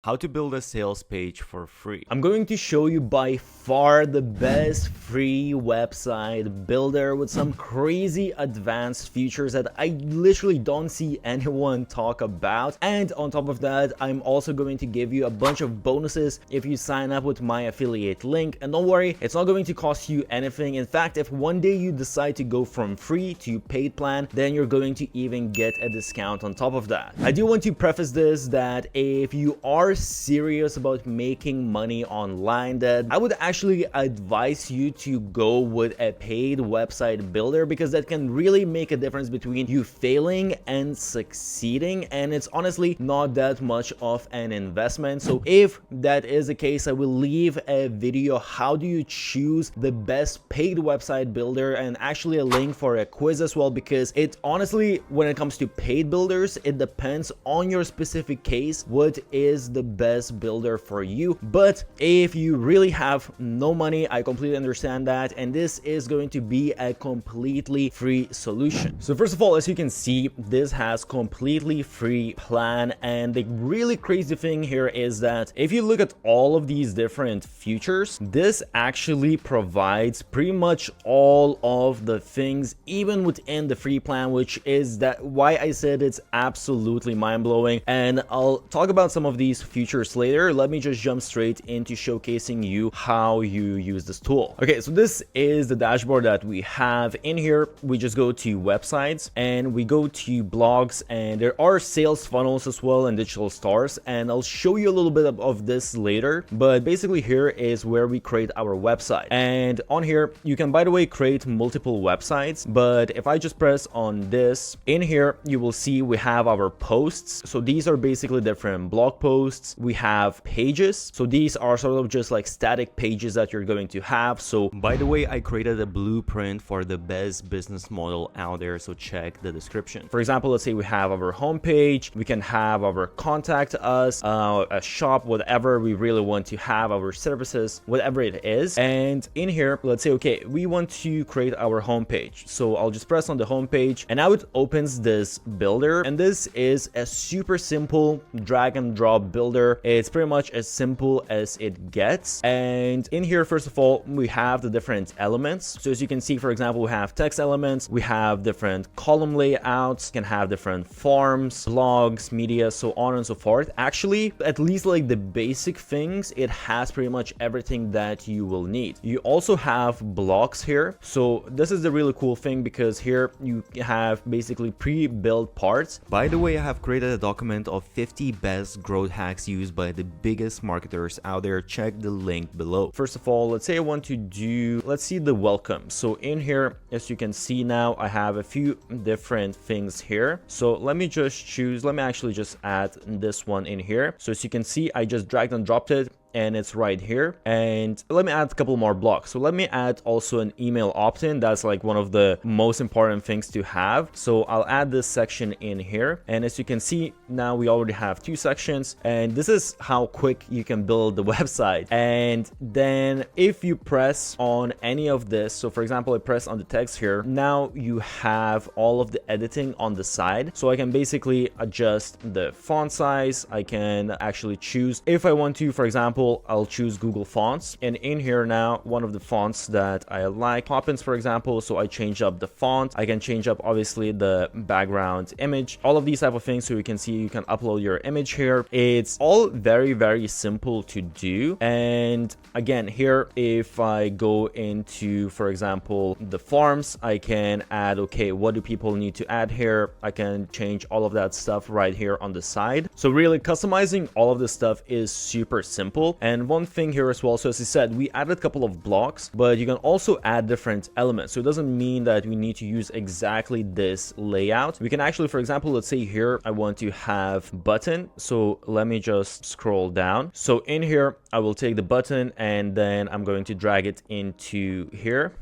How to build a sales page for free. I'm going to show you by far the best free website builder with some crazy advanced features that I literally don't see anyone talk about. And on top of that, I'm also going to give you a bunch of bonuses if you sign up with my affiliate link. And don't worry, it's not going to cost you anything. In fact, if one day you decide to go from free to paid plan, then you're going to even get a discount on top of that. I do want to preface this that if you are serious about making money online, then I would actually advise you to go with a paid website builder, because that can really make a difference between you failing and succeeding, and it's honestly not that much of an investment. So if that is the case, I will leave a video how do you choose the best paid website builder, and actually a link for a quiz as well, because it honestly, when it comes to paid builders, it depends on your specific case what is the best builder for you. But if you really have no money, I completely understand that, and this is going to be a completely free solution. So first of all, as you can see, this has completely free plan, and the really crazy thing here is that if you look at all of these different features, this actually provides pretty much all of the things even within the free plan, which is that why I said it's absolutely mind-blowing. And I'll talk about some of these features later. Let me just jump straight into showcasing you how you use this tool. Okay, so this is the dashboard that we have in here. We just go to websites and we go to blogs, and there are sales funnels as well and digital stars, and I'll show you a little bit of this later. But basically here is where we create our website, and on here you can, by the way, create multiple websites. But if I just press on this, in here you will see we have our posts. So these are basically different blog posts. We have pages, so these are sort of just like static pages that you're going to have. So By the way, I created a blueprint for the best business model out there, so check the description. for example, let's say we have our homepage, we can have our contact us, a shop, whatever we really want to have, our services, whatever it is. And in here, let's say, okay, we want to create our homepage. So I'll just press on the homepage, and now it opens this builder, and this is a super simple drag and drop builder. It's pretty much as simple as it gets. And in here, first of all, we have the different elements. So as you can see, for example, we have text elements, we have different column layouts, can have different forms, blogs, media, so on and so forth. Actually, at least like the basic things, it has pretty much everything that you will need. You also have blocks here. So this is the really cool thing, because here you have basically pre-built parts. By the way, I have created a document of 50 best growth hacks used by the biggest marketers out there. Check the link below. First of all, let's say I want to do, let's see, the welcome. So in here, as you can see now, I have a few different things here. So let me just choose, let me actually just add this one in here. So as you can see, I just dragged and dropped it, and it's right here. And let me add a couple more blocks. So let me add also an email opt-in. That's like one of the most important things to have. So I'll add this section in here, and as you can see now, we already have two sections, and this is how quick you can build the website. And then if you press on any of this, so for example, I press on the text here, now you have all of the editing on the side. So I can basically adjust the font size. I can actually choose if I want to, for example, I'll choose Google Fonts, and in here now, one of the fonts that I like, Poppins, for example. So I change up the font. I can change up obviously the background image, all of these type of things. So you can see you can upload your image here. It's all very, very simple to do. And again, here, if I go into, for example, the forms, I can add, okay, what do people need to add here? I can change all of that stuff right here on the side. So really customizing all of this stuff is super simple. And one thing here as well, so as I said, we added a couple of blocks, but you can also add different elements. So it doesn't mean that we need to use exactly this layout. We can actually, for example, let's say here I want to have button. So let me just scroll down. So in here, I will take the button, and then I'm going to drag it into here.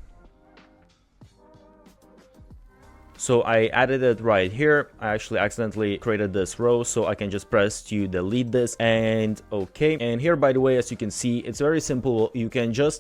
So I added it right here. I actually accidentally created this row, so I can just press to delete this, and okay. And here, by the way, as you can see, it's very simple.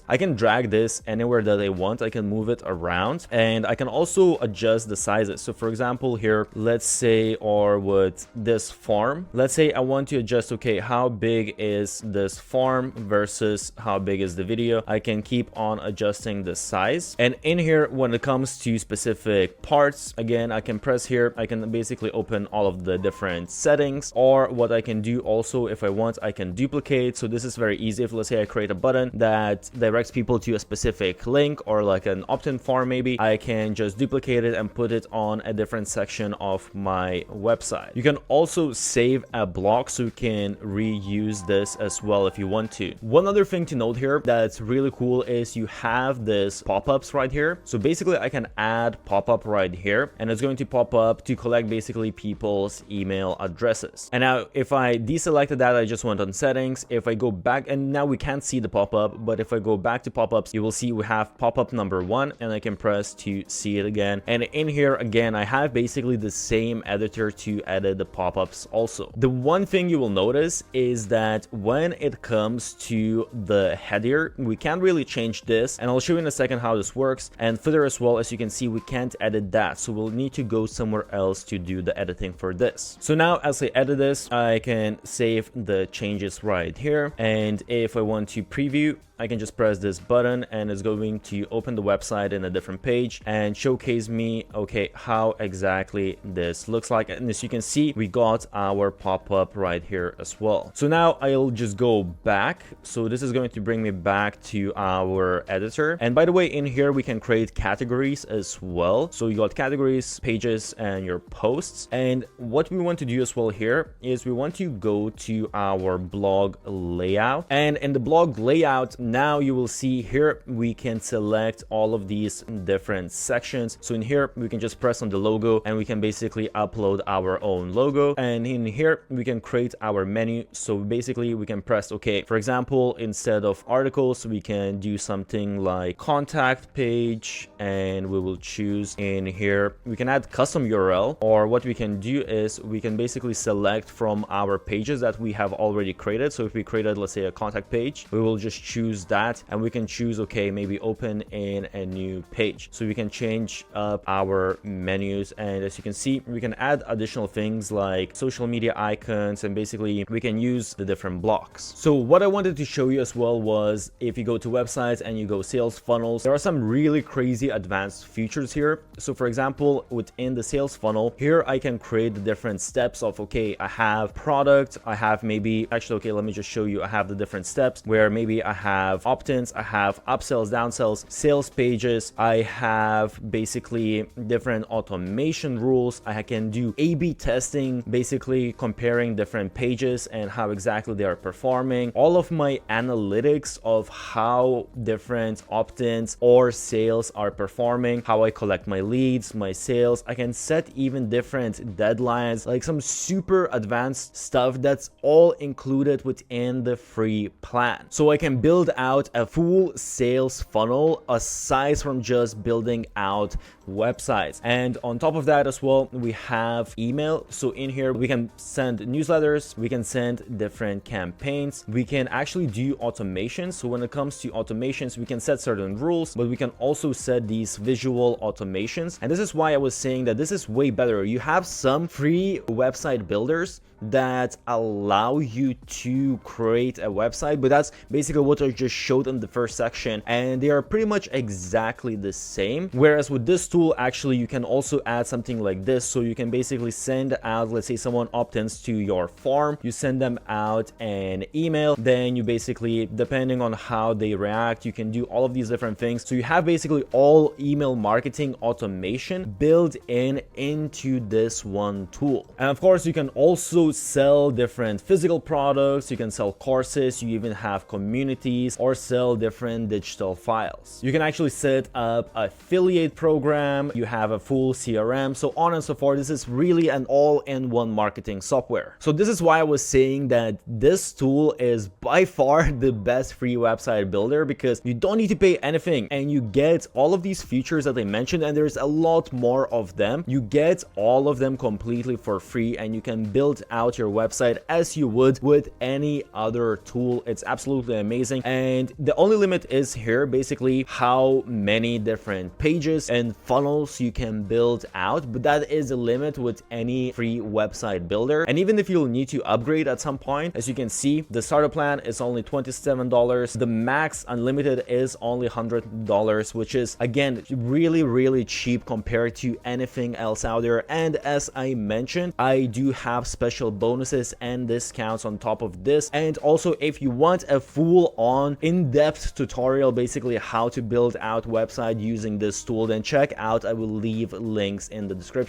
I can drag this anywhere that I want. I can move it around, and I can also adjust the sizes. So for example, here, let's say, or with this farm, let's say I want to adjust, okay, how big is this farm versus how big is the video. I can keep on adjusting the size. And in here, when it comes to specific parts, again, I can press here. I can basically open all of the different settings, or what I can do also, if I want, I can duplicate. So this is very easy. If let's say I create a button that directs people to a specific link or like an opt-in form, maybe I can just duplicate it and put it on a different section of my website. You can also save a block, so you can reuse this as well if you want to. One other thing to note here that's really cool is you have this pop-ups right here. So basically I can add pop-up right here, and it's going to pop up to collect basically people's email addresses. And now if I deselected that, I just went on settings. If I go back, and now we can't see the pop-up, but if I go back to pop-ups, you will see we have pop-up number 1, and I can press to see it again. And in here again, I have basically the same editor to edit the pop-ups also. The one thing you will notice is that when it comes to the header, we can't really change this, and I'll show you in a second how this works. And footer as well, as you can see, we can't edit that, so we'll need to go somewhere else to do the editing for this. So now as I edit this, I can save the changes right here, and if I want to preview, I can just press this button, and it's going to open the website in a different page and showcase me, okay, how exactly this looks like. And as you can see, we got our pop-up right here as well. So now I'll just go back. So this is going to bring me back to our editor. And by the way, in here, we can create categories as well. So you got categories, pages, and your posts. And what we want to do as well here is we want to go to our blog layout. And in the blog layout, now you will see here we can select all of these different sections. So in here we can just press on the logo, and we can basically upload our own logo. And in here we can create our menu. So basically we can press OK. For example, instead of articles, we can do something like contact page, and we will choose in here. We can add custom URL, or what we can do is we can basically select from our pages that we have already created. So if we created, let's say, a contact page, we will just choose that, and we can choose, okay, maybe open in a new page. So we can change up our menus, and as you can see, we can add additional things like social media icons, and basically we can use the different blocks. So what I wanted to show you as well was, if you go to websites and you go sales funnels, there are some really crazy advanced features here. So for example, within the sales funnel here, I can create the different steps of, okay, I have product, I have maybe, actually, okay, let me just show you. I have the different steps where maybe I have opt-ins, I have upsells, downsells, sales pages, I have basically different automation rules. I can do A/B testing, basically comparing different pages and how exactly they are performing. All of my analytics of how different opt-ins or sales are performing, how I collect my leads, my sales. I can set even different deadlines, like some super advanced stuff that's all included within the free plan. So I can build out a full sales funnel aside from just building out websites. And on top of that as well, we have email. So in here we can send newsletters, we can send different campaigns, we can actually do automations. So when it comes to automations, we can set certain rules, but we can also set these visual automations. And this is why I was saying that this is way better. You have some free website builders that allow you to create a website, but that's basically what I just showed in the first section, and they are pretty much exactly the same. Whereas with this tool, actually you can also add something like this. So you can basically send out, let's say someone opt-ins to your farm, you send them out an email, then you basically, depending on how they react, you can do all of these different things. So you have basically all email marketing automation built into this one tool. And of course you can also sell different physical products, you can sell courses, you even have communities, or sell different digital files. You can actually set up affiliate programs, Instagram, you have a full CRM, so on and so forth. This is really an all-in-one marketing software. So this is why I was saying that this tool is by far the best free website builder, because you don't need to pay anything and you get all of these features that I mentioned, and there's a lot more of them. You get all of them completely for free, and you can build out your website as you would with any other tool. It's absolutely amazing, and the only limit is here basically how many different pages and funnels you can build out, but that is the limit with any free website builder. And even if you'll need to upgrade at some point, as you can see, the starter plan is only $27. The max unlimited is only $100, which is again really cheap compared to anything else out there. And as I mentioned, I do have special bonuses and discounts on top of this. And also, if you want a full-on in-depth tutorial, basically how to build out website using this tool, then check out, I will leave links in the description.